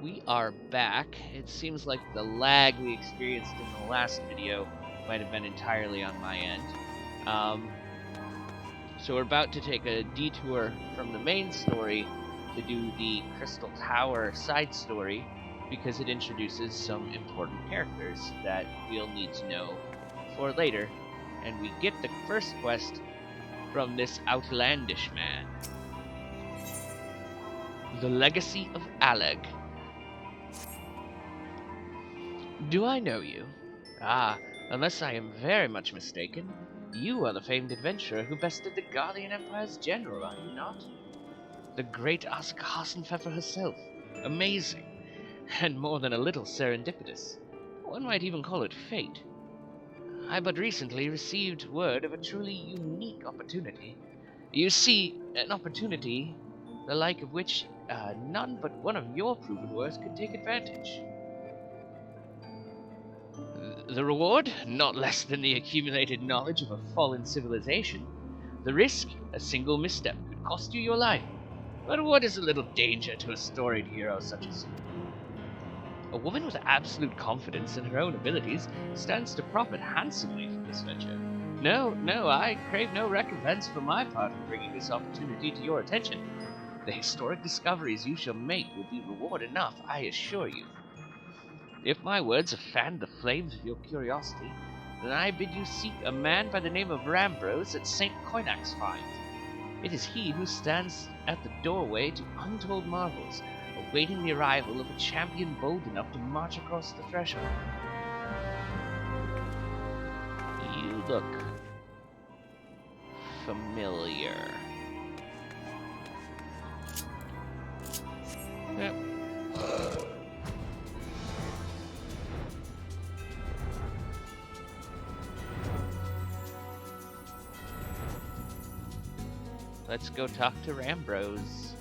We are back. It seems like the lag we experienced in the last video might have been entirely on my end. So we're about to take a detour from the main story to do the Crystal Tower side story because it introduces some important characters that we'll need to know for later. And we get the first quest from this outlandish man. The Legacy of Aleg. Do I know you? Ah, unless I am very much mistaken, you are the famed adventurer who bested the Guardian Empire's general, are you not? The great Asuka Hassenpfeffer herself. Amazing. And more than a little serendipitous. One might even call it fate. I but recently received word of a truly unique opportunity. You see, an opportunity the like of which none but one of your proven worth could take advantage. The reward? Not less than the accumulated knowledge of a fallen civilization. The risk? A single misstep could cost you your life. But what is a little danger to a storied hero such as you? A woman with absolute confidence in her own abilities stands to profit handsomely from this venture. No, I crave no recompense for my part in bringing this opportunity to your attention. The historic discoveries you shall make will be reward enough, I assure you. If my words have fanned the flames of your curiosity, then I bid you seek a man by the name of Rambrose at St. Coinac's Find. It is he who stands at the doorway to untold marvels, awaiting the arrival of a champion bold enough to march across the threshold. You look familiar. Yep. Let's go talk to Rambrose.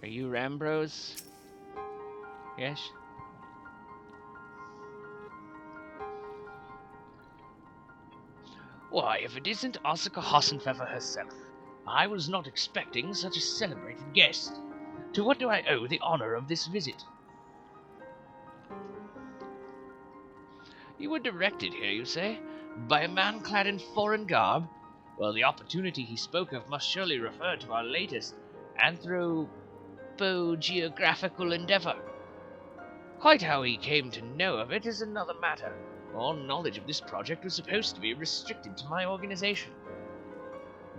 Are you Rambrose? Yes? Why, if it isn't Asuka Hassenpfeffer herself. I was not expecting such a celebrated guest. To what do I owe the honor of this visit? You were directed here, you say? By a man clad in foreign garb? Well, the opportunity he spoke of must surely refer to our latest anthropo-geographical endeavor. Quite how he came to know of it is another matter. All knowledge of this project was supposed to be restricted to my organization.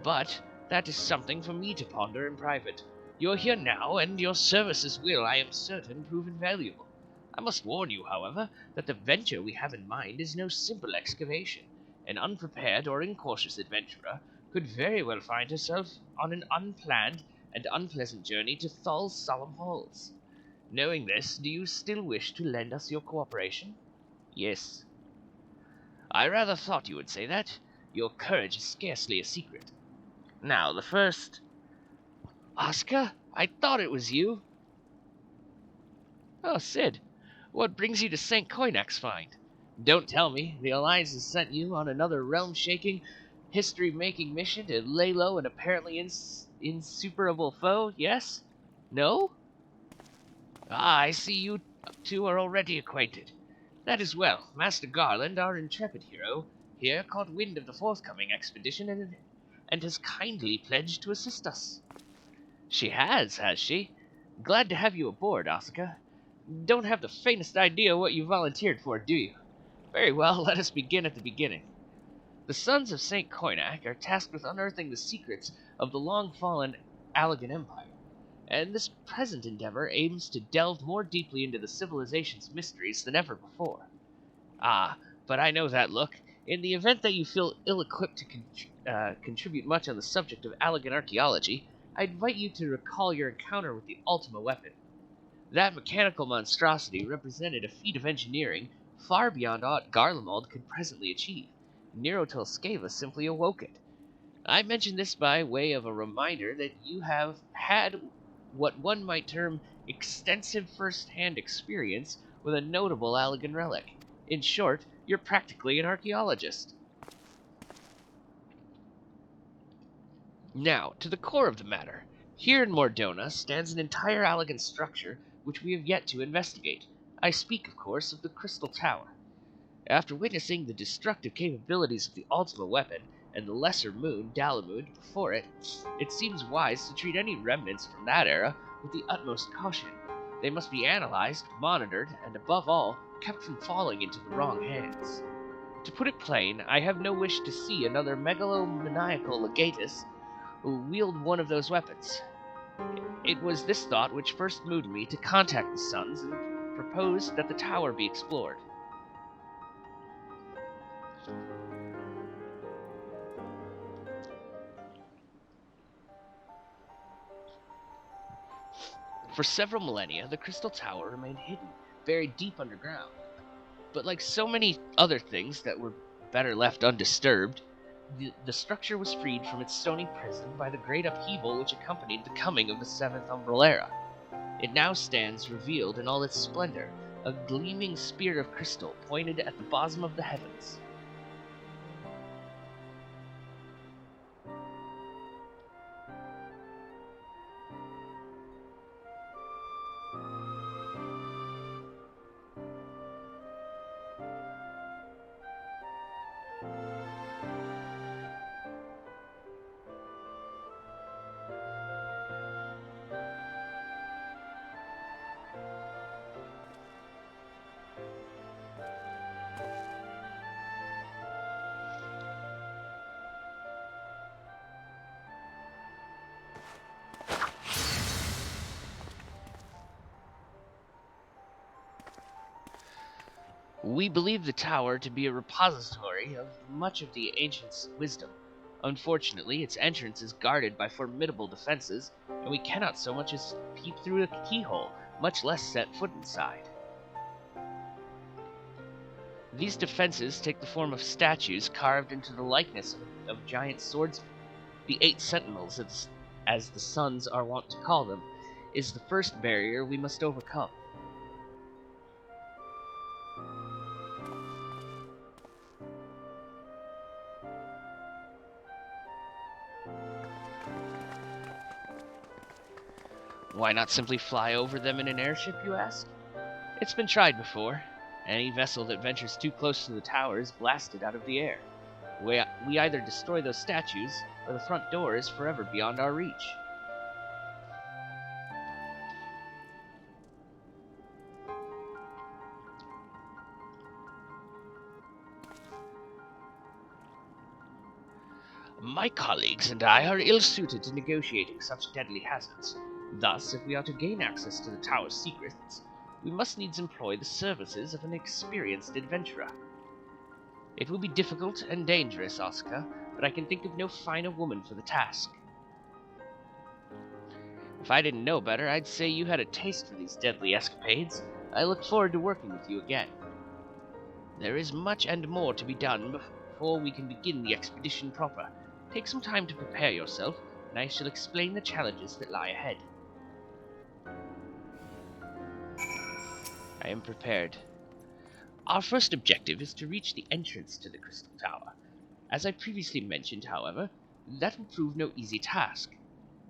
But that is something for me to ponder in private. You're here now, and your services will, I am certain, prove invaluable. I must warn you, however, that the venture we have in mind is no simple excavation. An unprepared or incautious adventurer could very well find herself on an unplanned and unpleasant journey to Thal's solemn halls. Knowing this, do you still wish to lend us your cooperation? Yes. I rather thought you would say that. Your courage is scarcely a secret. Now, the first... Asuka? I thought it was you. Oh, Sid. What brings you to St. Coinac's Find? Don't tell me the Alliance has sent you on another realm-shaking, history-making mission to lay low an apparently insuperable foe, yes? No? Ah, I see you two are already acquainted. That is well. Master Garland, our intrepid hero, here caught wind of the forthcoming expedition and has kindly pledged to assist us. She has she? Glad to have you aboard, Asuka. Don't have the faintest idea what you volunteered for, do you? Very well, let us begin at the beginning. The Sons of St. Coinac are tasked with unearthing the secrets of the long-fallen Allegan Empire, and this present endeavor aims to delve more deeply into the civilization's mysteries than ever before. Ah, but I know that look. In the event that you feel ill-equipped to contribute much on the subject of Allegan archaeology, I invite you to recall your encounter with the Ultima weapon. That mechanical monstrosity represented a feat of engineering far beyond aught Garlemald could presently achieve. Nero Telskeva simply awoke it. I mention this by way of a reminder that you have had what one might term extensive first-hand experience with a notable Allegan relic. In short, you're practically an archaeologist. Now, to the core of the matter. Here in Mordona stands an entire Allegan structure which we have yet to investigate. I speak, of course, of the Crystal Tower. After witnessing the destructive capabilities of the Ultima weapon and the lesser moon, Dalamud, before it, it seems wise to treat any remnants from that era with the utmost caution. They must be analyzed, monitored, and above all, kept from falling into the wrong hands. To put it plain, I have no wish to see another megalomaniacal legatus who wield one of those weapons. It was this thought which first moved me to contact the Sons and propose that the tower be explored. For several millennia, the Crystal Tower remained hidden, buried deep underground. But like so many other things that were better left undisturbed, the structure was freed from its stony prison by the great upheaval which accompanied the coming of the Seventh Umbral Era. It now stands revealed in all its splendor, a gleaming spear of crystal pointed at the bosom of the heavens. We believe the tower to be a repository of much of the ancients' wisdom. Unfortunately, its entrance is guarded by formidable defenses, and we cannot so much as peep through a keyhole, much less set foot inside. These defenses take the form of statues carved into the likeness of giant swordsmen. The 8 sentinels, as the Sons are wont to call them, is the first barrier we must overcome. Why not simply fly over them in an airship, you ask? It's been tried before. Any vessel that ventures too close to the tower is blasted out of the air. We either destroy those statues, or the front door is forever beyond our reach. My colleagues and I are ill-suited to negotiating such deadly hazards. Thus, if we are to gain access to the tower's secrets, we must needs employ the services of an experienced adventurer. It will be difficult and dangerous, Oscar, but I can think of no finer woman for the task. If I didn't know better, I'd say you had a taste for these deadly escapades. I look forward to working with you again. There is much and more to be done before we can begin the expedition proper. Take some time to prepare yourself, and I shall explain the challenges that lie ahead. I am prepared. Our first objective is to reach the entrance to the Crystal Tower. As I previously mentioned, however, that will prove no easy task.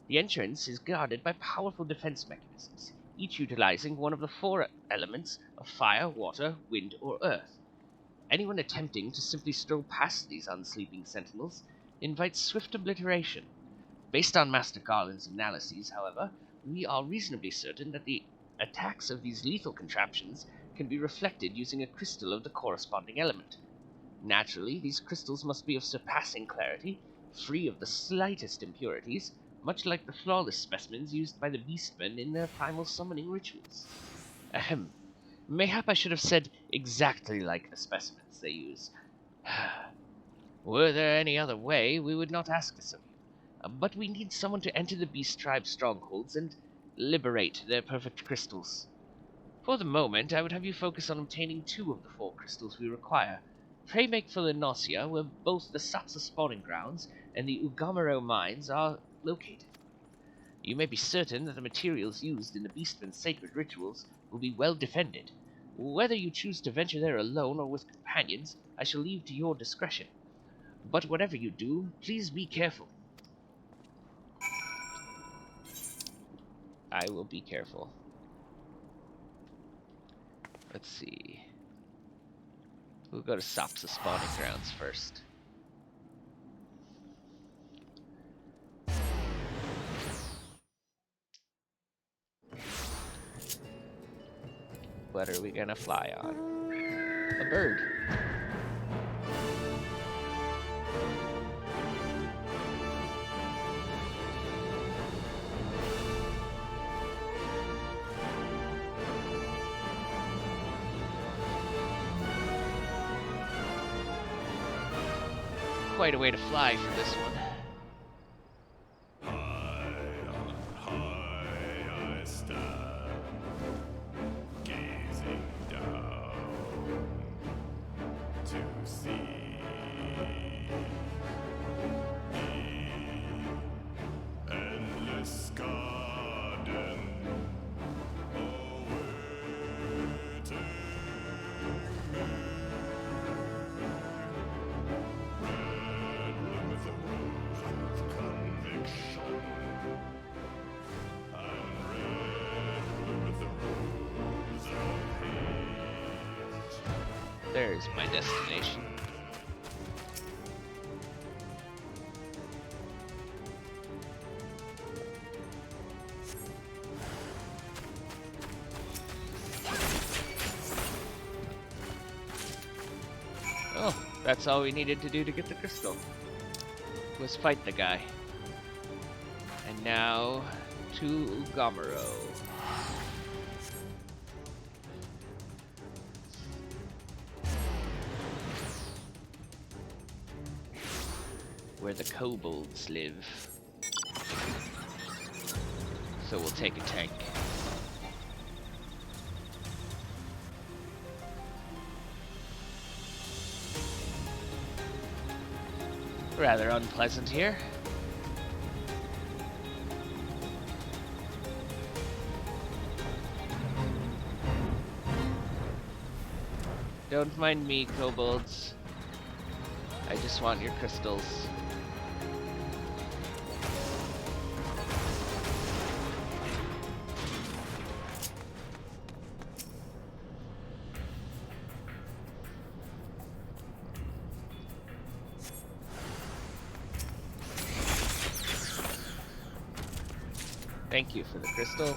The entrance is guarded by powerful defense mechanisms, each utilizing one of the 4 elements of fire, water, wind, or earth. Anyone attempting to simply stroll past these unsleeping sentinels invites swift obliteration. Based on Master Garland's analyses, however, we are reasonably certain that the attacks of these lethal contraptions can be reflected using a crystal of the corresponding element. Naturally, these crystals must be of surpassing clarity, free of the slightest impurities, much like the flawless specimens used by the beastmen in their primal summoning rituals. Ahem. Mayhap I should have said exactly like the specimens they use. Were there any other way, we would not ask this of you. But we need someone to enter the beast tribe's strongholds and liberate their perfect crystals. For the moment, I would have you focus on obtaining 2 of the 4 crystals we require. Pray make for the Nausea, where both the Satsa spawning grounds and the Ugamaro mines are located. You may be certain that the materials used in the Beastman's sacred rituals will be well defended. Whether you choose to venture there alone or with companions, I shall leave to your discretion. But whatever you do, please be careful. I will be careful. Let's see. We'll go to Sapsa spawning grounds first. What are we gonna fly on? A bird. Quite a way to fly for this one. High I stand, gazing down to see the endless garden awaiting me. Red with a rose of conviction, and red with a rose of hate. There's my destination. Oh, that's all we needed to do to get the crystal. Was fight the guy. And now to Ugamaro. Where the kobolds live. So we'll take a tank. Rather unpleasant here. Don't mind me, kobolds. I just want your crystals. Thank you for the crystal.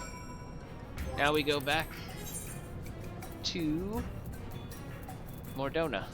Now we go back to Mordona.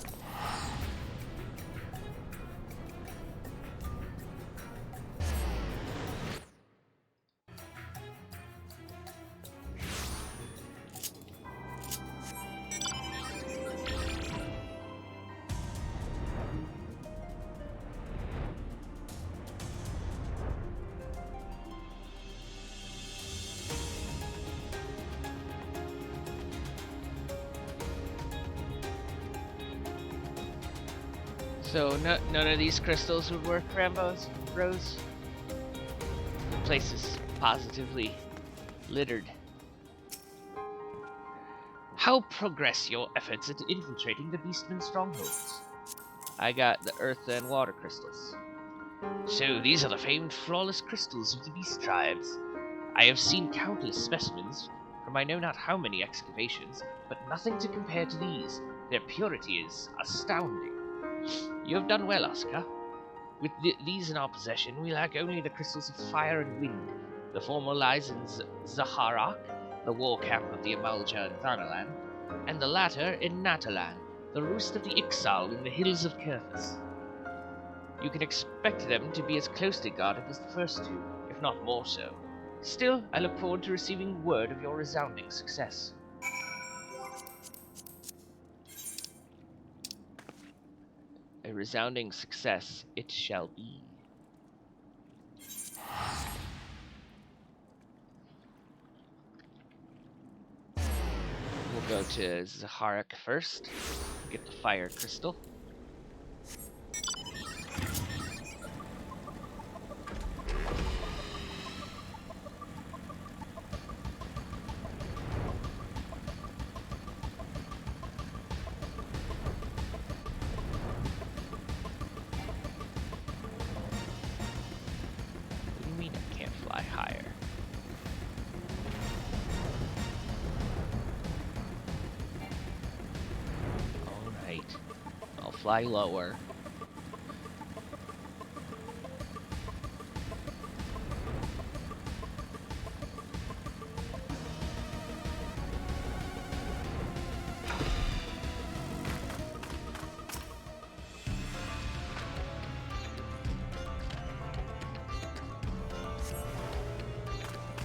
So none of these crystals would work, Rose? The place is positively littered. How progress your efforts at infiltrating the Beastman strongholds? I got the earth and water crystals. So these are the famed flawless crystals of the beast tribes. I have seen countless specimens from I know not how many excavations, but nothing to compare to these. Their purity is astounding. You have done well, Oscar. With these in our possession, we lack only the crystals of fire and wind. The former lies in Zaharak, the war camp of the Amalja and Thanalan, and the latter in Natalan, the roost of the Ixal in the hills of Kurthus. You can expect them to be as closely guarded as the first two, if not more so. Still, I look forward to receiving word of your resounding success. A resounding success it shall be. We'll go to Zaharak first, get the fire crystal. higher. Alright. I'll fly lower.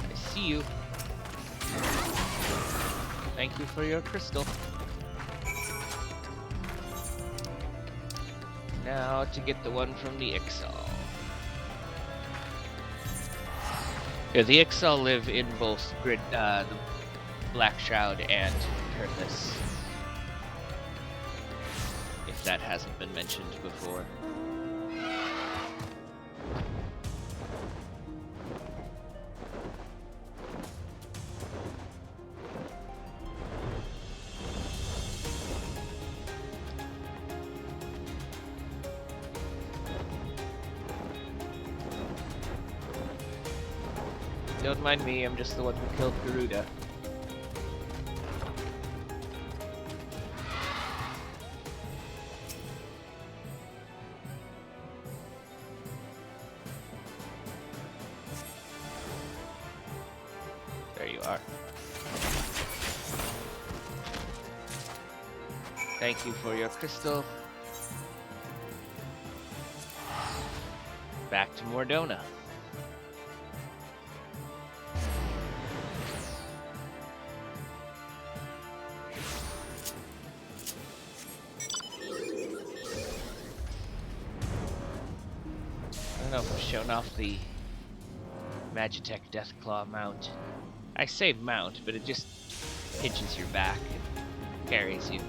I see you. Thank you for your crystal. Now to get the one from the Ixal. Yeah, the Ixal live in both the Black Shroud and Purpose. If that hasn't been mentioned before. Don't mind me, I'm just the one who killed Garuda. There you are. Thank you for your crystal. Back to Mordona. I don't know if I've shown off the Magitech Deathclaw mount. I say mount, but it just pinches your back and carries you.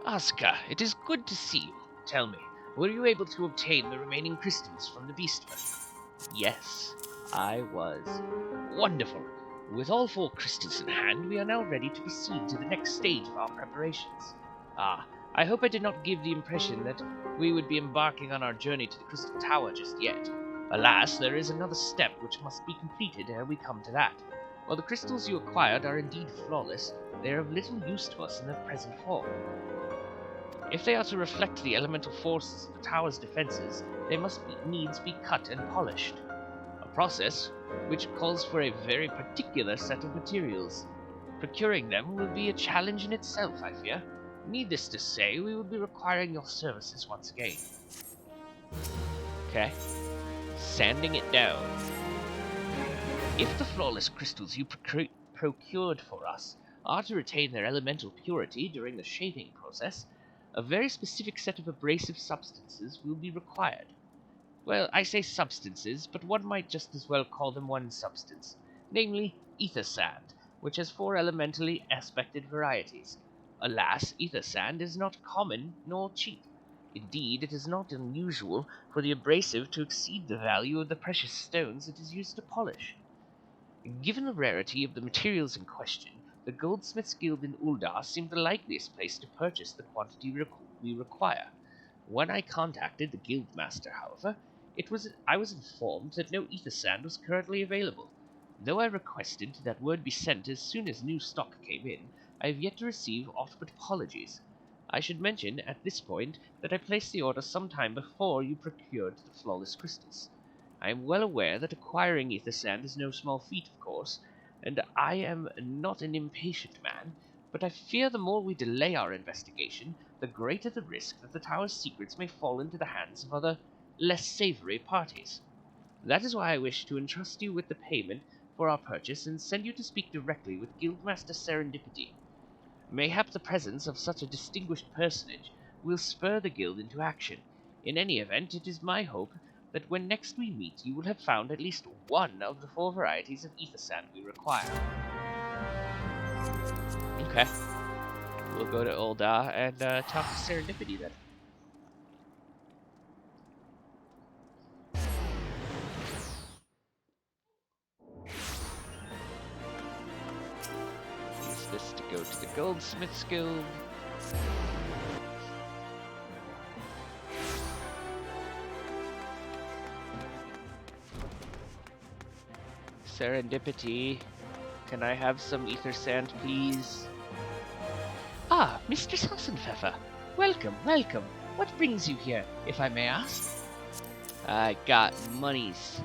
Asuka, it is good to see you. Tell me, were you able to obtain the remaining crystals from the Beastman? Yes, I was. Wonderful. With all 4 crystals in hand, we are now ready to proceed to the next stage of our preparations. I hope I did not give the impression that we would be embarking on our journey to the Crystal Tower just yet. Alas, there is another step which must be completed ere we come to that. While the crystals you acquired are indeed flawless, they are of little use to us in their present form. If they are to reflect the elemental forces of the tower's defenses, they must needs be cut and polished. A process which calls for a very particular set of materials. Procuring them will be a challenge in itself, I fear. Needless to say, we will be requiring your services once again. Okay. Sanding it down. If the flawless crystals you procured for us are to retain their elemental purity during the shaping process, a very specific set of abrasive substances will be required. Well, I say substances, but one might just as well call them one substance, namely ether sand, which has 4 elementally aspected varieties. Alas, ether sand is not common nor cheap. Indeed, it is not unusual for the abrasive to exceed the value of the precious stones it is used to polish. Given the rarity of the materials in question, the Goldsmiths Guild in Uldar seemed the likeliest place to purchase the quantity we require. When I contacted the Guildmaster, however, I was informed that no ether sand was currently available. Though I requested that word be sent as soon as new stock came in, I have yet to receive aught but apologies. I should mention at this point that I placed the order some time before you procured the flawless crystals. I am well aware that acquiring ether sand is no small feat, of course, and I am not an impatient man, but I fear the more we delay our investigation, the greater the risk that the tower's secrets may fall into the hands of other, less savory parties. That is why I wish to entrust you with the payment for our purchase and send you to speak directly with Guildmaster Serendipity. Mayhap the presence of such a distinguished personage will spur the guild into action. In any event, it is my hope that when next we meet you will have found at least one of the 4 varieties of ether sand we require. Okay. We'll go to Ul'dah and talk to Serendipity then. Go to the Goldsmith's Guild. Serendipity. Can I have some ether sand, please? Ah, Mr. Sossenpfeffer. Welcome, welcome. What brings you here, if I may ask? I got monies.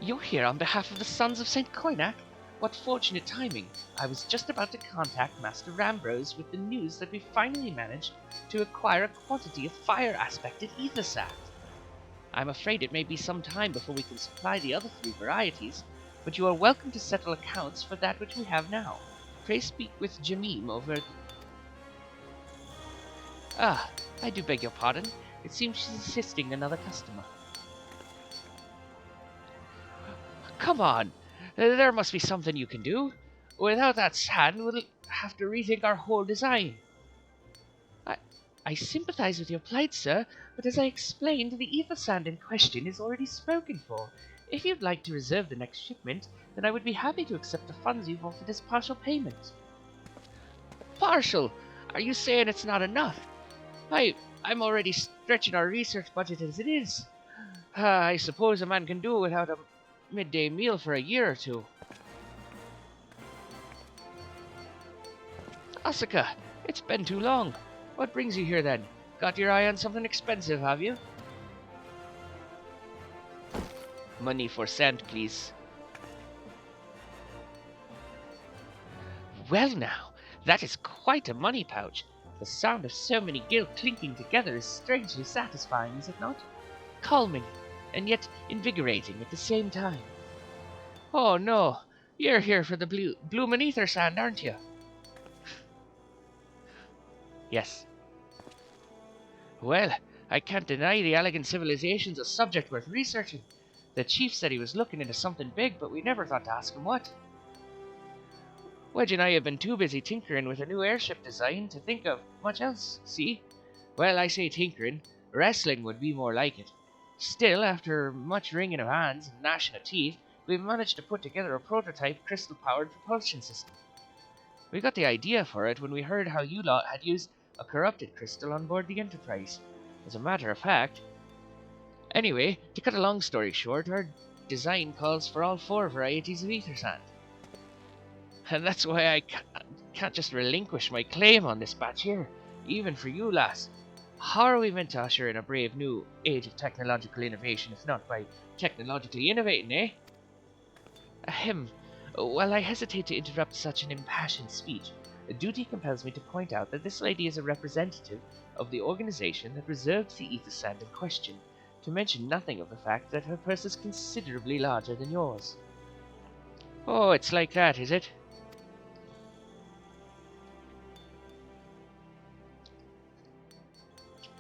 You're here on behalf of the Sons of St. Koinak? What fortunate timing. I was just about to contact Master Rambrose with the news that we finally managed to acquire a quantity of fire-aspected ether sand. I'm afraid it may be some time before we can supply the other 3 varieties, but you are welcome to settle accounts for that which we have now. Pray speak with Jamim over... Ah, I do beg your pardon. It seems she's assisting another customer. Come on! There must be something you can do. Without that sand, we'll have to rethink our whole design. I sympathize with your plight, sir, but as I explained, the ether sand in question is already spoken for. If you'd like to reserve the next shipment, then I would be happy to accept the funds you've offered as partial payment. Partial? Are you saying it's not enough? I'm already stretching our research budget as it is. I suppose a man can do without a midday meal for a year or 2. Asuka, it's been too long. What brings you here then? Got your eye on something expensive, have you? Money for sand, please. Well now, that is quite a money pouch. The sound of so many gil clinking together is strangely satisfying, is it not? Calming, and yet invigorating at the same time. Oh no, you're here for the bloomin' ether sand, aren't you? Yes. Well, I can't deny the elegant civilization's a subject worth researching. The chief said he was looking into something big, but we never thought to ask him what. Wedge and I have been too busy tinkering with a new airship design to think of much else, see? Well, I say tinkering. Wrestling would be more like it. Still, after much wringing of hands and gnashing of teeth, we've managed to put together a prototype crystal-powered propulsion system. We got the idea for it when we heard how you lot had used a corrupted crystal on board the Enterprise. As a matter of fact... Anyway, to cut a long story short, our design calls for all 4 varieties of ether sand. And that's why I can't just relinquish my claim on this batch here, even for you, lass. How are we meant to usher in a brave new age of technological innovation if not by technologically innovating, eh? Ahem. While I hesitate to interrupt such an impassioned speech, duty compels me to point out that this lady is a representative of the organization that reserved the ether sand in question, to mention nothing of the fact that her purse is considerably larger than yours. Oh, it's like that, is it?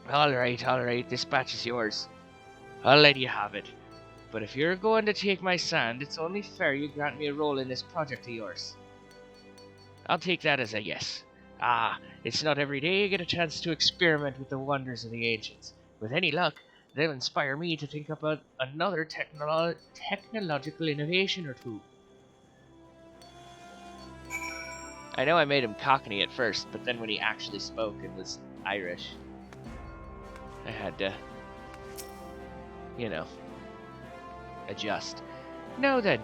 Alright, this batch is yours. I'll let you have it. But if you're going to take my sand, it's only fair you grant me a role in this project of yours. I'll take that as a yes. Ah, it's not every day you get a chance to experiment with the wonders of the ancients. With any luck, they'll inspire me to think about another technological innovation or 2. I know I made him Cockney at first, but then when he actually spoke and was Irish, I had to, adjust. Now then,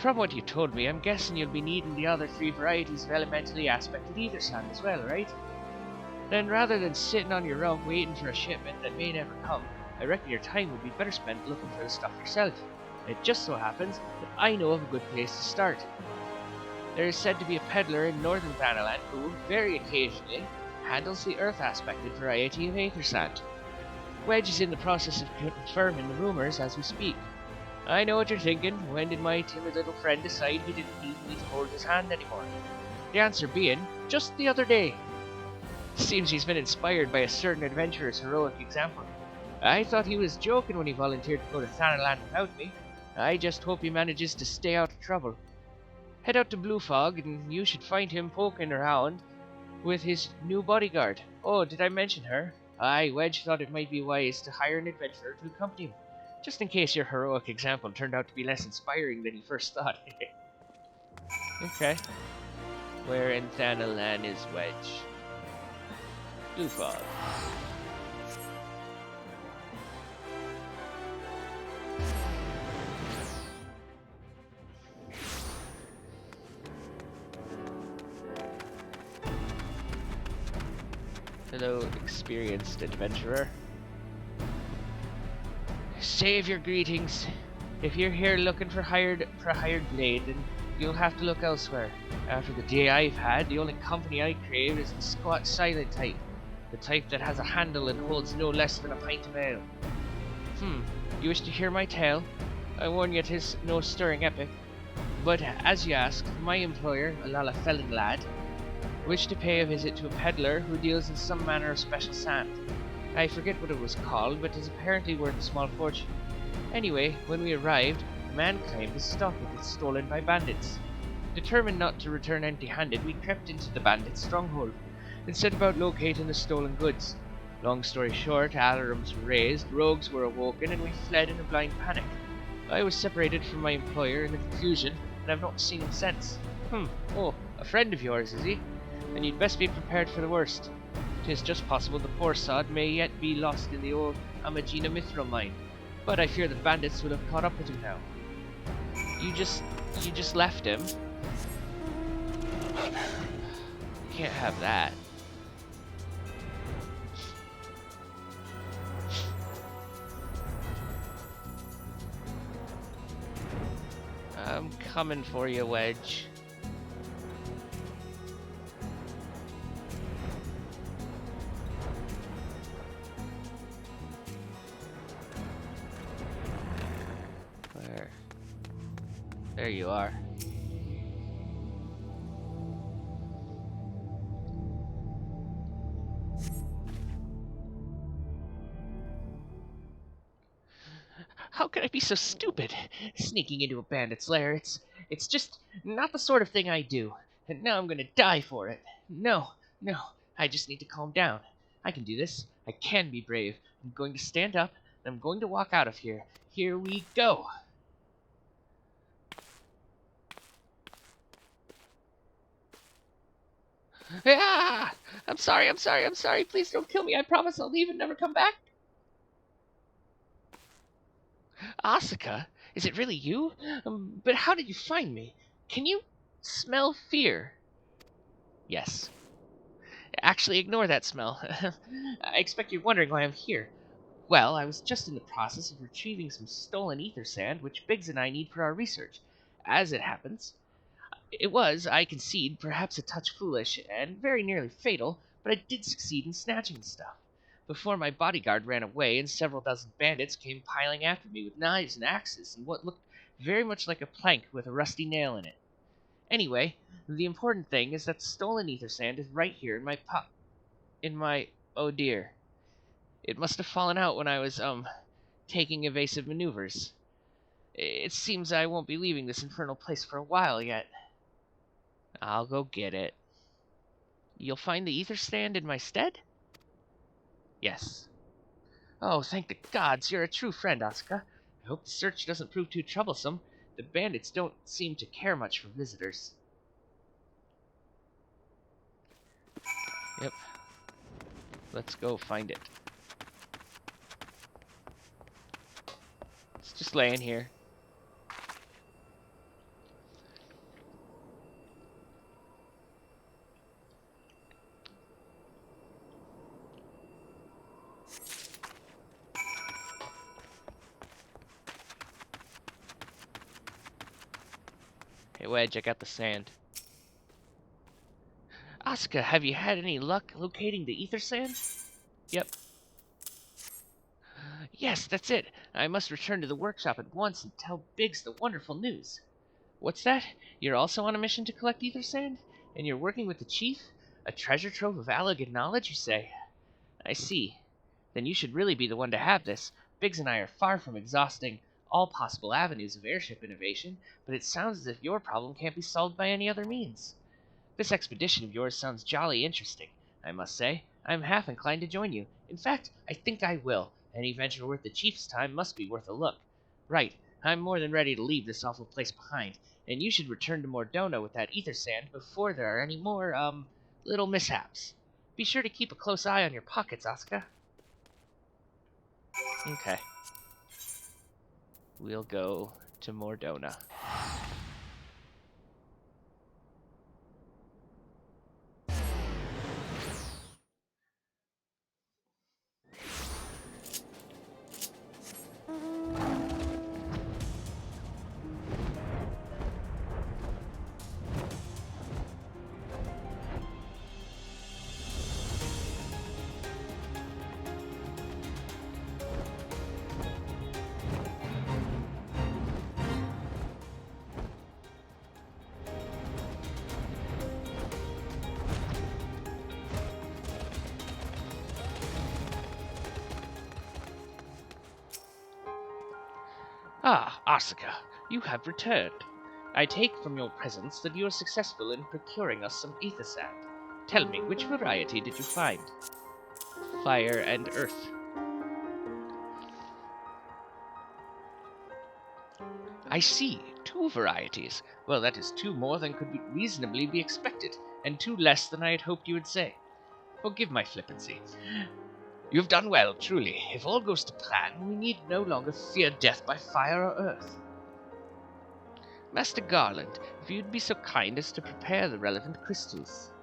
from what you told me, I'm guessing you'll be needing the other 3 varieties of elementally aspected ether sand as well, right? Then rather than sitting on your rump waiting for a shipment that may never come, I reckon your time would be better spent looking for the stuff yourself. It just so happens that I know of a good place to start. There is said to be a peddler in northern Thanalan who, very occasionally, handles the earth-aspected variety of ether sand. Wedge is in the process of confirming the rumors as we speak. I know what you're thinking. When did my timid little friend decide he didn't need me to hold his hand anymore? The answer being, just the other day. Seems he's been inspired by a certain adventurer's heroic example. I thought he was joking when he volunteered to go to Thanalan without me. I just hope he manages to stay out of trouble. Head out to Blue Fog and you should find him poking around with his new bodyguard. Oh, did I mention her? Aye, Wedge thought it might be wise to hire an adventurer to accompany him. Just in case your heroic example turned out to be less inspiring than you first thought. Okay. Where in Thanalan is Wedge? Blue fog. Hello, experienced adventurer. Save your greetings. If you're here looking for a hired blade, then you'll have to look elsewhere. After the day I've had, the only company I crave is the squat silent type. The type that has a handle and holds no less than a pint of ale. You wish to hear my tale? I warn you, 'tis no stirring epic. But as you ask, my employer, a Lala felon lad, wished to pay a visit to a peddler who deals in some manner of special sand. I forget what it was called, but it is apparently worth a small fortune. Anyway, when we arrived, a man claimed his stock had been stolen by bandits. Determined not to return empty-handed, we crept into the bandits' stronghold and set about locating the stolen goods. Long story short, alarms were raised, rogues were awoken, and we fled in a blind panic. I was separated from my employer in the confusion, and I've not seen him since. Oh, a friend of yours, is he? Then you'd best be prepared for the worst. 'Tis just possible the poor sod may yet be lost in the old Amagina Mithril mine, but I fear the bandits will have caught up with him now. You just left him? You can't have that. I'm coming for you, Wedge. There you are. How could I be so stupid? Sneaking into a bandit's lair, it's just not the sort of thing I do. And now I'm gonna die for it. No, I just need to calm down. I can do this. I can be brave. I'm going to stand up, and I'm going to walk out of here. Here we go. Ah! I'm sorry. Please don't kill me. I promise I'll leave and never come back. Asuka, is it really you? But how did you find me? Can you smell fear? Yes. Actually, ignore that smell. I expect you're wondering why I'm here. Well, I was just in the process of retrieving some stolen ether sand, which Biggs and I need for our research. As it happens, it was, I concede, perhaps a touch foolish, and very nearly fatal, but I did succeed in snatching the stuff. Before my bodyguard ran away, and several dozen bandits came piling after me with knives and axes, and what looked very much like a plank with a rusty nail in it. Anyway, the important thing is that the stolen ether sand is right here in my oh dear. It must have fallen out when I was, taking evasive maneuvers. It seems I won't be leaving this infernal place for a while yet. I'll go get it. You'll find the ether stand in my stead? Yes. Oh, thank the gods, you're a true friend, Asuka. I hope the search doesn't prove too troublesome. The bandits don't seem to care much for visitors. Yep. Let's go find it. It's just laying here. Hey, Wedge, I got the sand. Asuka, have you had any luck locating the ether sand? Yep. Yes, that's it. I must return to the workshop at once and tell Biggs the wonderful news. What's that? You're also on a mission to collect ether sand? And you're working with the chief? A treasure trove of elegant knowledge, you say? I see. Then you should really be the one to have this. Biggs and I are far from exhausting all possible avenues of airship innovation, but it sounds as if your problem can't be solved by any other means. This expedition of yours sounds jolly interesting, I must say. I'm half inclined to join you. In fact, I think I will, Any venture worth the chief's time must be worth a look. Right, I'm more than ready to leave this awful place behind, and you should return to Mordona with that ether sand before there are any more, little mishaps. Be sure to keep a close eye on your pockets, Asuka. Okay. We'll go to Mordona. Ah, Asuka, you have returned. I take from your presence that you are successful in procuring us some ether sand. Tell me, which variety did you find? Fire and earth. I see, 2 varieties. Well, that is 2 more than could reasonably be expected, and 2 less than I had hoped you would say. Forgive my flippancy. You've done well, truly. If all goes to plan, we need no longer fear death by fire or earth. Master Garland, if you'd be so kind as to prepare the relevant crystals.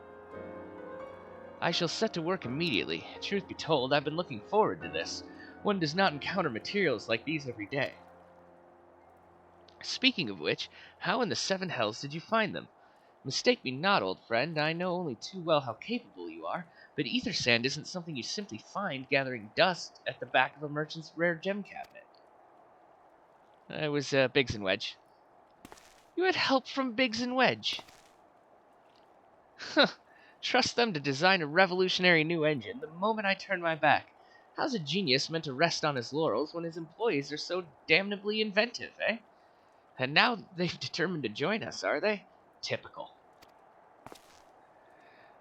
I shall set to work immediately. Truth be told, I've been looking forward to this. One does not encounter materials like these every day. Speaking of which, how in the 7 hells did you find them? Mistake me not, old friend, I know only too well how capable you are, but ether sand isn't something you simply find gathering dust at the back of a merchant's rare gem cabinet. It was Biggs and Wedge. You had help from Biggs and Wedge. Huh. Trust them to design a revolutionary new engine the moment I turn my back. How's a genius meant to rest on his laurels when his employees are so damnably inventive, eh? And now they've determined to join us, are they? Typical.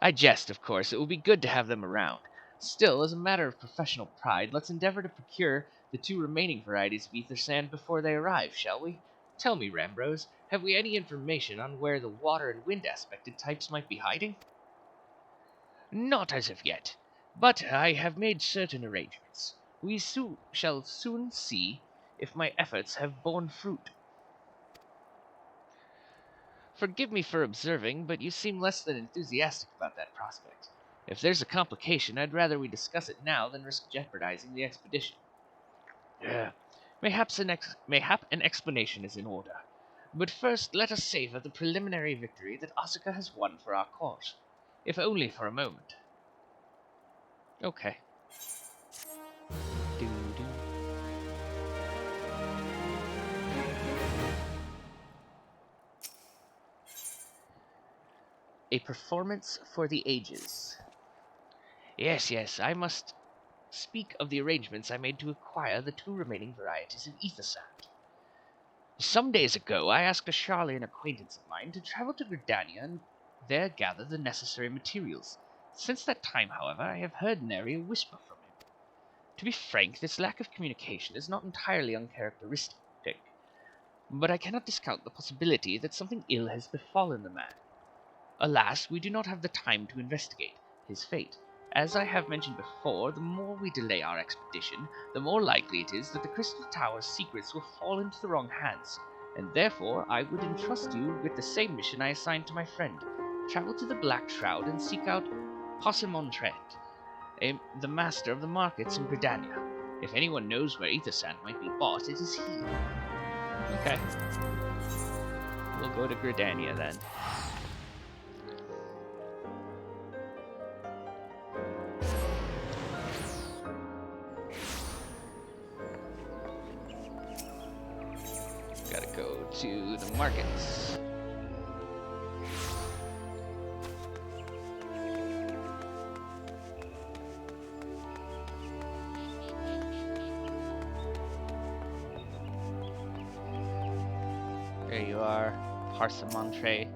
I jest, of course. It will be good to have them around. Still, as a matter of professional pride, let's endeavor to procure the 2 remaining varieties of ether sand before they arrive, shall we? Tell me, Rambrose, have we any information on where the water and wind aspected types might be hiding? Not as of yet, but I have made certain arrangements. We shall soon see if my efforts have borne fruit. Forgive me for observing, but you seem less than enthusiastic about that prospect. If there's a complication, I'd rather we discuss it now than risk jeopardizing the expedition. Mayhap an explanation is in order. But first, let us savor the preliminary victory that Asuka has won for our cause, if only for a moment. Okay. Doo-doo. A performance for the ages. Yes, I must speak of the arrangements I made to acquire the 2 remaining varieties of ether sand. Some days ago, I asked a Charlian acquaintance of mine to travel to Gridania and there gather the necessary materials. Since that time, however, I have heard nary a whisper from him. To be frank, this lack of communication is not entirely uncharacteristic, but I cannot discount the possibility that something ill has befallen the man. Alas, we do not have the time to investigate his fate. As I have mentioned before, the more we delay our expedition, the more likely it is that the Crystal Tower's secrets will fall into the wrong hands, and therefore I would entrust you with the same mission I assigned to my friend. Travel to the Black Shroud and seek out Possemontrent, the master of the markets in Gridania. If anyone knows where ether sand might be bought, it is he. Okay. We'll go to Gridania then. Gotta go to the markets. There you are, Parsemontre.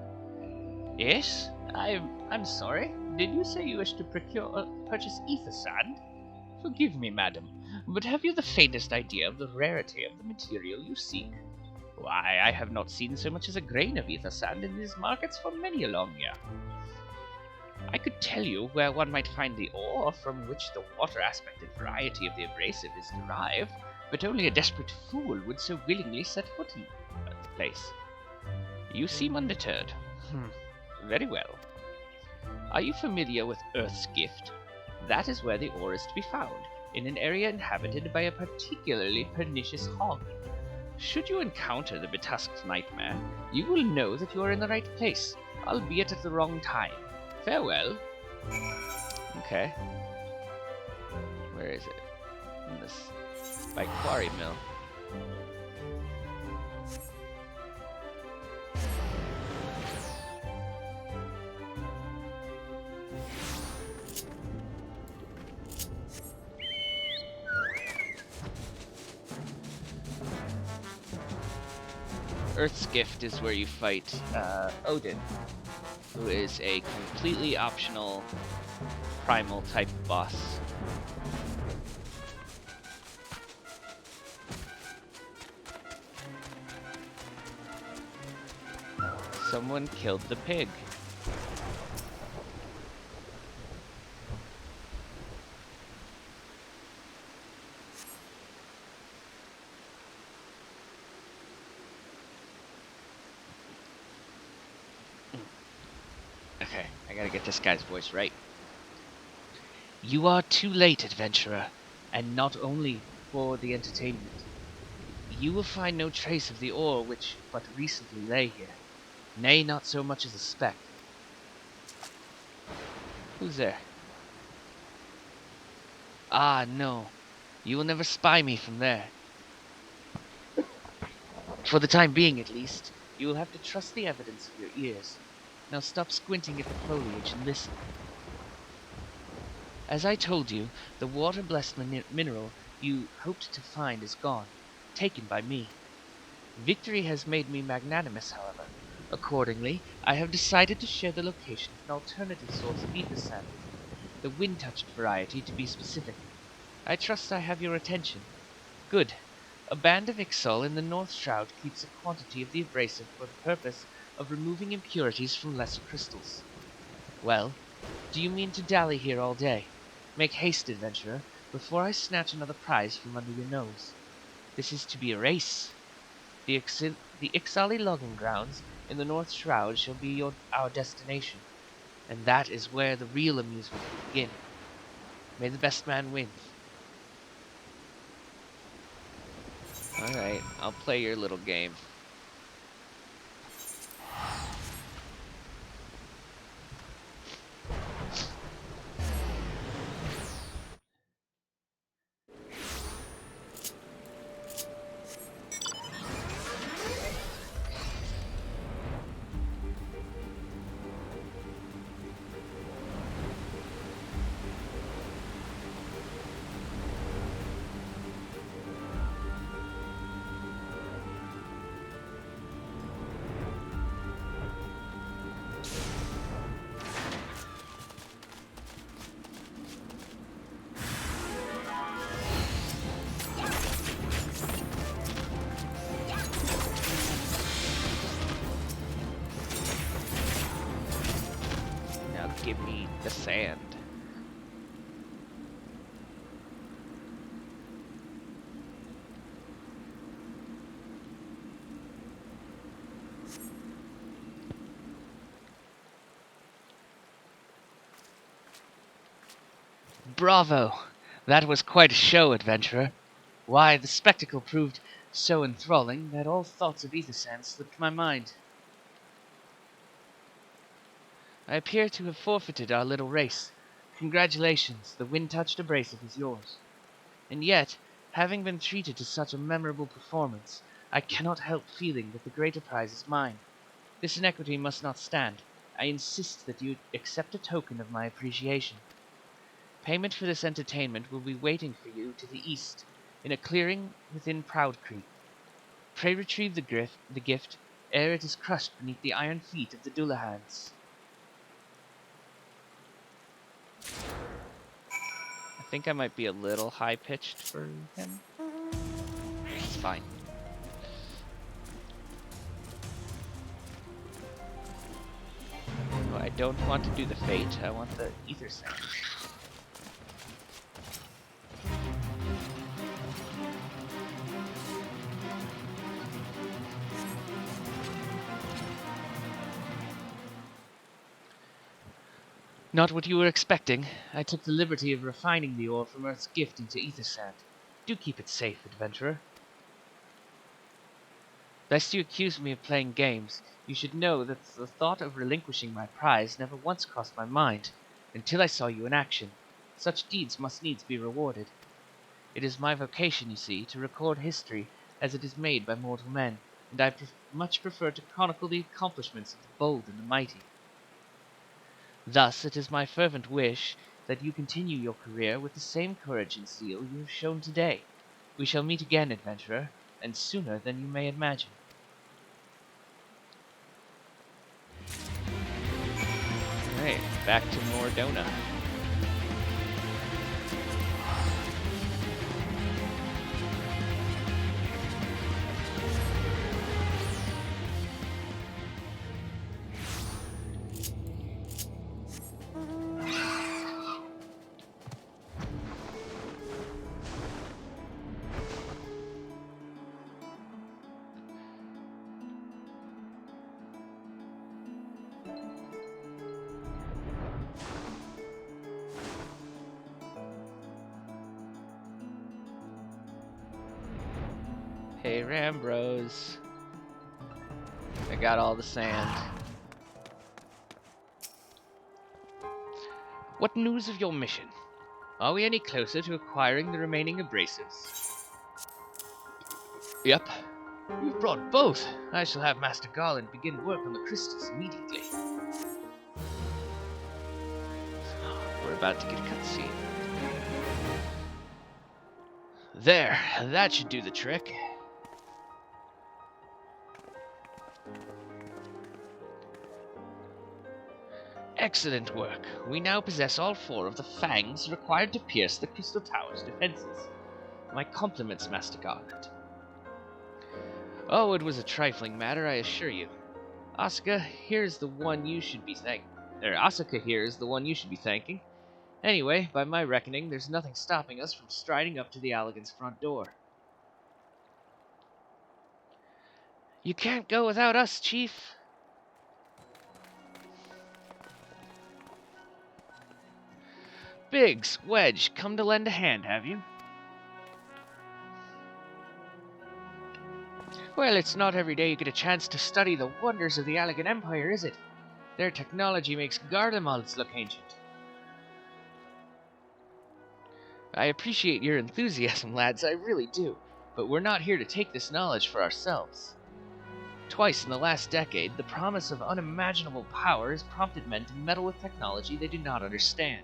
Yes, I'm sorry. Did you say you wish to purchase ether sand? Forgive me, madam, But have you the faintest idea of the rarity of the material you seek? Why, I have not seen so much as a grain of ether sand in these markets for many a long year. I could tell you where one might find the ore from which the water aspect and variety of the abrasive is derived, but only a desperate fool would so willingly set foot in the place. You seem undeterred. Very well. Are you familiar with Earth's Gift? That is where the ore is to be found, in an area inhabited by a particularly pernicious hog. Should you encounter the betusked nightmare, you will know that you are in the right place, albeit at the wrong time. Farewell. Okay. Where is it? In this by Quarry Mill. Earth's Gift is where you fight Odin, who is a completely optional primal type boss. Someone killed the pig. Okay, I gotta get this guy's voice right. You are too late, adventurer, and not only for the entertainment. You will find no trace of the ore which but recently lay here. Nay, not so much as a speck. Who's there? Ah, no. You will never spy me from there. For the time being, at least, you will have to trust the evidence of your ears. Now stop squinting at the foliage and listen. As I told you, the water-blessed mineral you hoped to find is gone, taken by me. Victory has made me magnanimous, however. Accordingly, I have decided to share the location of an alternative source of ether sand, the wind-touched variety to be specific. I trust I have your attention. Good. A band of Ixal in the North Shroud keeps a quantity of the abrasive for the purpose of removing impurities from lesser crystals. Well, do you mean to dally here all day? Make haste, adventurer, before I snatch another prize from under your nose. This is to be a race. The Ixali logging grounds in the North Shroud shall be our destination, and that is where the real amusement will begin. May the best man win. Alright, I'll play your little game. Now give me the sand. Bravo! That was quite a show, adventurer. Why, the spectacle proved so enthralling that all thoughts of ether sand slipped my mind. I appear to have forfeited our little race. Congratulations, the wind-touched abrasive is yours. And yet, having been treated to such a memorable performance, I cannot help feeling that the greater prize is mine. This inequity must not stand. I insist that you accept a token of my appreciation. Payment for this entertainment will be waiting for you to the east, in a clearing within Proud Creek. Pray retrieve the gift ere it is crushed beneath the iron feet of the Dullahans. think I might be a little high-pitched for him. It's fine. Oh, I don't want to do the fate, I want the ether sound. Not what you were expecting. I took the liberty of refining the ore from Earth's gift into ether sand. Do keep it safe, adventurer. Lest you accuse me of playing games, you should know that the thought of relinquishing my prize never once crossed my mind, until I saw you in action. Such deeds must needs be rewarded. It is my vocation, you see, to record history as it is made by mortal men, and I much prefer to chronicle the accomplishments of the bold and the mighty. Thus, it is my fervent wish that you continue your career with the same courage and zeal you have shown today. We shall meet again, adventurer, and sooner than you may imagine. Alright, back to Mordona. Hey, Rambros. I got all the sand. What news of your mission? Are we any closer to acquiring the remaining abrasives? Yep. You've brought both. I shall have Master Garland begin work on the crystals immediately. We're about to get a cutscene. There, that should do the trick. Excellent work. We now possess all 4 of the fangs required to pierce the Crystal Tower's defenses. My compliments, Master Garland. Oh, it was a trifling matter, I assure you. Asuka here is the one you should be thanking. Anyway, by my reckoning, there's nothing stopping us from striding up to the Allagan's front door. You can't go without us, Chief. Biggs, Wedge, come to lend a hand, have you? Well, it's not every day you get a chance to study the wonders of the Allagan Empire, is it? Their technology makes Garlemald's look ancient. I appreciate your enthusiasm, lads, I really do. But we're not here to take this knowledge for ourselves. Twice in the last decade, the promise of unimaginable power has prompted men to meddle with technology they do not understand,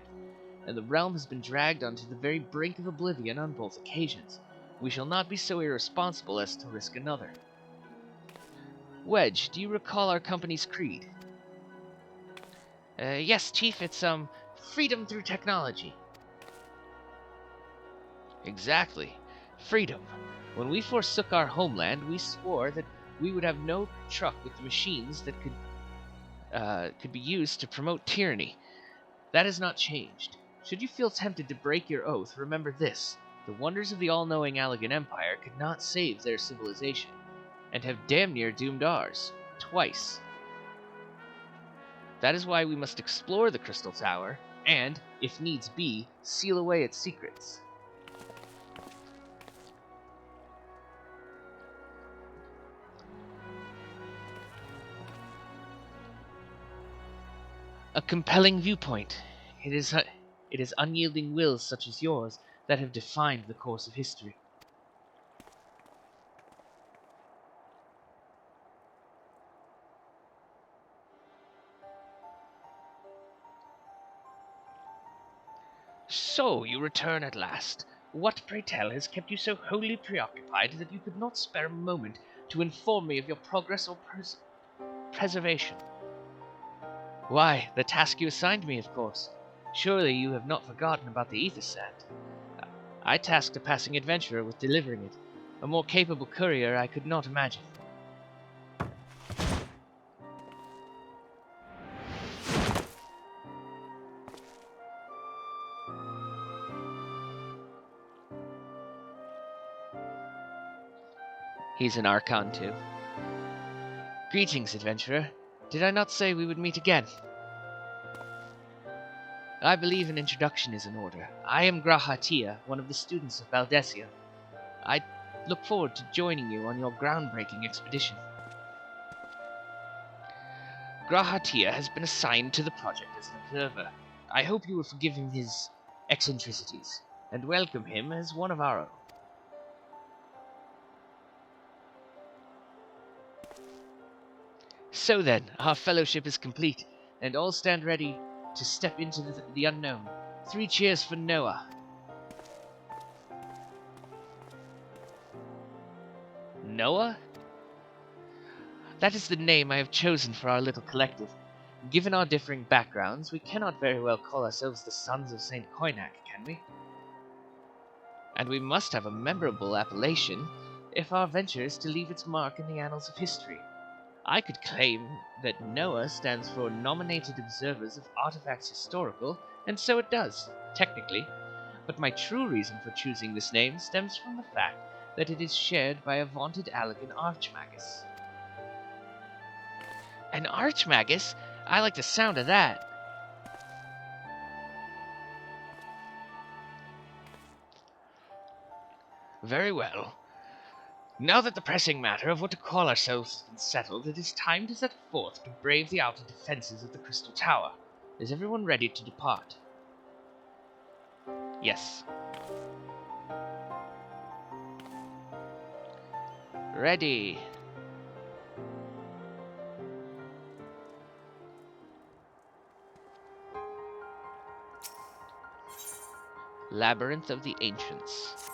and the realm has been dragged onto the very brink of oblivion on both occasions. We shall not be so irresponsible as to risk another. Wedge, do you recall our company's creed? Yes, Chief, it's, freedom through technology. Exactly. Freedom. When we forsook our homeland, we swore that we would have no truck with the machines that could be used to promote tyranny. That has not changed. Should you feel tempted to break your oath, remember this. The wonders of the all-knowing Allagan Empire could not save their civilization, and have damn near doomed ours. Twice. That is why we must explore the Crystal Tower, and, if needs be, seal away its secrets. A compelling viewpoint. It is unyielding wills such as yours that have defined the course of history. So, you return at last. What, pray tell, has kept you so wholly preoccupied that you could not spare a moment to inform me of your progress or preservation? Why, the task you assigned me, of course. Surely you have not forgotten about the ether sand. I tasked a passing adventurer with delivering it. A more capable courier I could not imagine. He's an Archon too. Greetings, adventurer. Did I not say we would meet again? I believe an introduction is in order. I am Grahatia, one of the students of Baldesia. I look forward to joining you on your groundbreaking expedition. Grahatia has been assigned to the project as an observer. I hope you will forgive him his eccentricities, and welcome him as one of our own. So then, our fellowship is complete, and all stand ready to step into the unknown. 3 cheers for Noah. Noah? That is the name I have chosen for our little collective. Given our differing backgrounds, we cannot very well call ourselves the Sons of St. Koinak, can we? And we must have a memorable appellation if our venture is to leave its mark in the annals of history. I could claim that NOAA stands for Nominated Observers of Artifacts Historical, and so it does, technically. But my true reason for choosing this name stems from the fact that it is shared by a vaunted Allegan Archmagus. An Archmagus? I like the sound of that. Very well. Now that the pressing matter of what to call ourselves has been settled, it is time to set forth to brave the outer defenses of the Crystal Tower. Is everyone ready to depart? Yes. Ready. Labyrinth of the Ancients.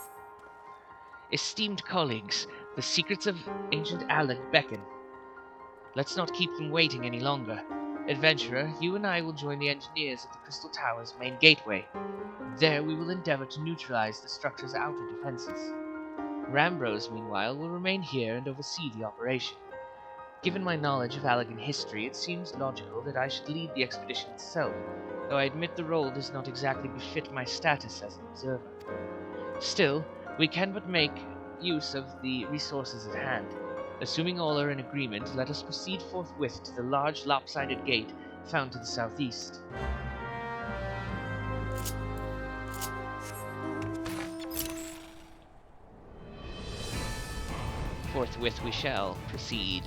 Esteemed colleagues, the secrets of ancient Alec beckon. Let's not keep them waiting any longer. Adventurer, you and I will join the engineers at the Crystal Tower's main gateway. There we will endeavor to neutralize the structure's outer defenses. Rambrose, meanwhile, will remain here and oversee the operation. Given my knowledge of Allegan history, it seems logical that I should lead the expedition itself, though I admit the role does not exactly befit my status as an observer. Still, we can but make use of the resources at hand. Assuming all are in agreement, let us proceed forthwith to the large lopsided gate found to the southeast. Forthwith we shall proceed.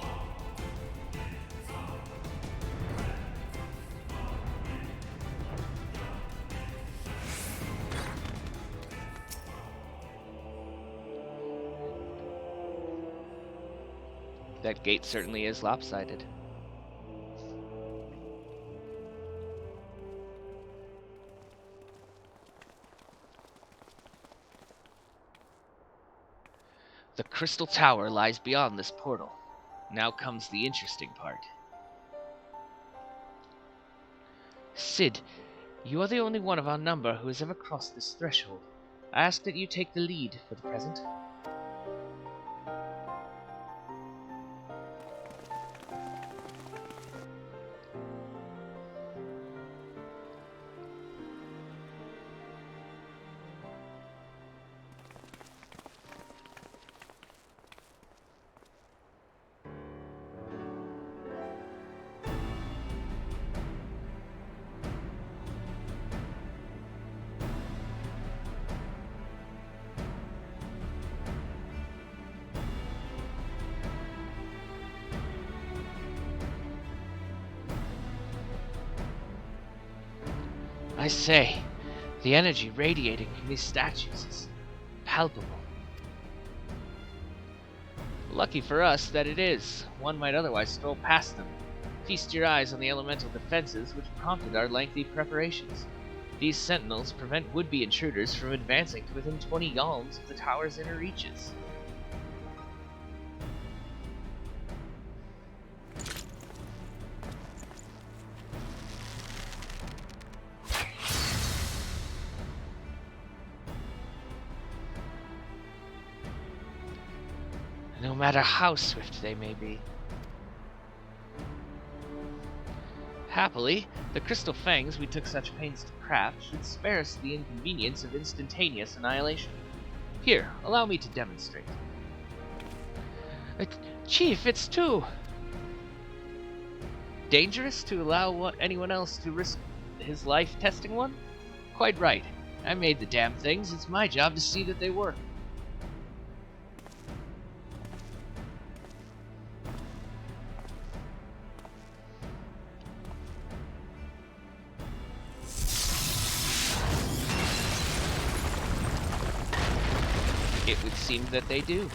That gate certainly is lopsided. The Crystal Tower lies beyond this portal. Now comes the interesting part. Sid, you are the only one of our number who has ever crossed this threshold. I ask that you take the lead for the present. I say, the energy radiating from these statues is palpable. Lucky for us that it is. One might otherwise stroll past them. Feast your eyes on the elemental defenses which prompted our lengthy preparations. These sentinels prevent would-be intruders from advancing to within 20 yalms of the tower's inner reaches. no matter how swift they may be. Happily, the crystal fangs we took such pains to craft should spare us the inconvenience of instantaneous annihilation. Here, allow me to demonstrate. Chief, it's too dangerous to allow anyone else to risk his life testing one? Quite right. I made the damn things. It's my job to see that they work. It would seem that they do.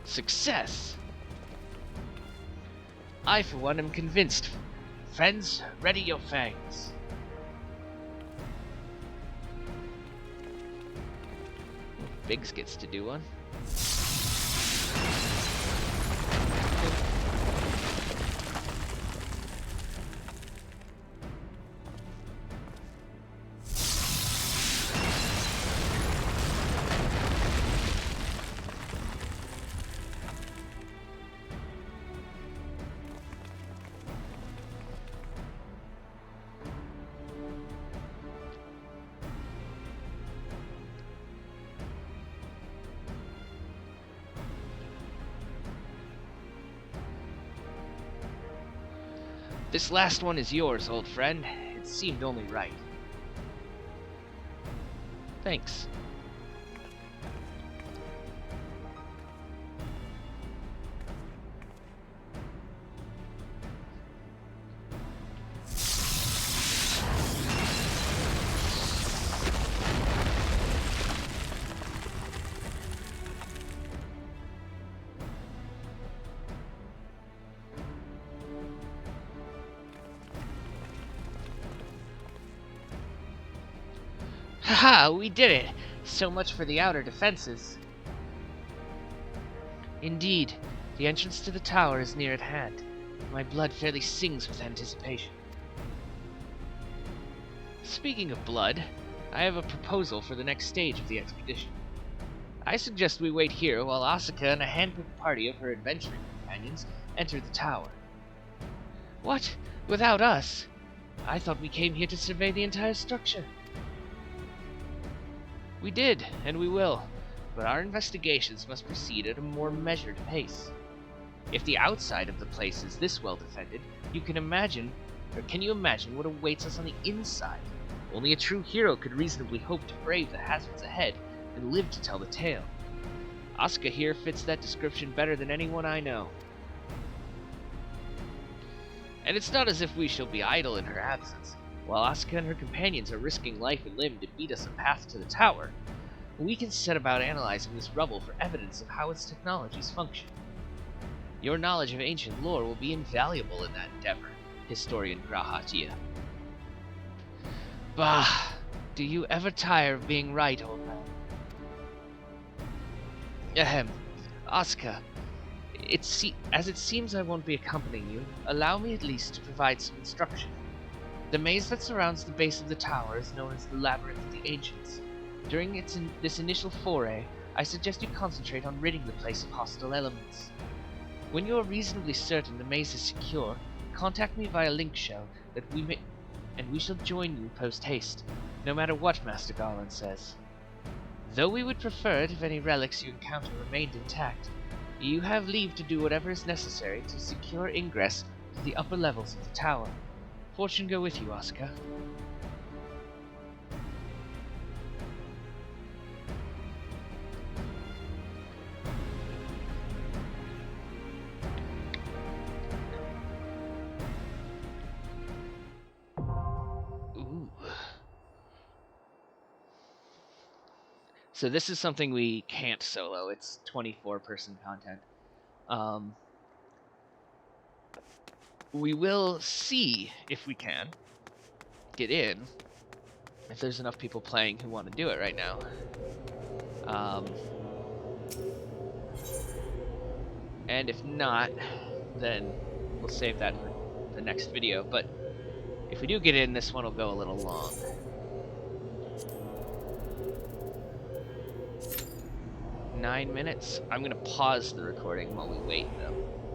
Success! I, for one, am convinced. Friends, ready your fangs. Biggs gets to do one. This last one is yours, old friend. It seemed only right. Thanks. Haha, we did it! So much for the outer defenses. Indeed, the entrance to the tower is near at hand. My blood fairly sings with anticipation. Speaking of blood, I have a proposal for the next stage of the expedition. I suggest we wait here while Asuka and a handpicked party of her adventuring companions enter the tower. What? Without us? I thought we came here to survey the entire structure. We did, and we will, but our investigations must proceed at a more measured pace. If the outside of the place is this well defended, can you imagine what awaits us on the inside? Only a true hero could reasonably hope to brave the hazards ahead and live to tell the tale. Asuka here fits that description better than anyone I know. And it's not as if we shall be idle in her absence. While Asuka and her companions are risking life and limb to beat us a path to the tower, we can set about analyzing this rubble for evidence of how its technologies function. Your knowledge of ancient lore will be invaluable in that endeavor, historian Grahatia. Bah, do you ever tire of being right, old man? Ahem, Asuka, as it seems I won't be accompanying you, allow me at least to provide some instruction. The maze that surrounds the base of the tower is known as the Labyrinth of the Ancients. During this initial foray, I suggest you concentrate on ridding the place of hostile elements. When you are reasonably certain the maze is secure, contact me via link show and we shall join you post-haste, no matter what Master Garland says. Though we would prefer it if any relics you encounter remained intact, you have leave to do whatever is necessary to secure ingress to the upper levels of the tower. Fortune go with you, Asuka. Ooh. So this is something we can't solo. It's 24-person content. We will see if we can get in, if there's enough people playing who want to do it right now. And if not, then we'll save that for the next video. But if we do get in, this one will go a little long. 9 minutes. I'm gonna pause the recording while we wait, though.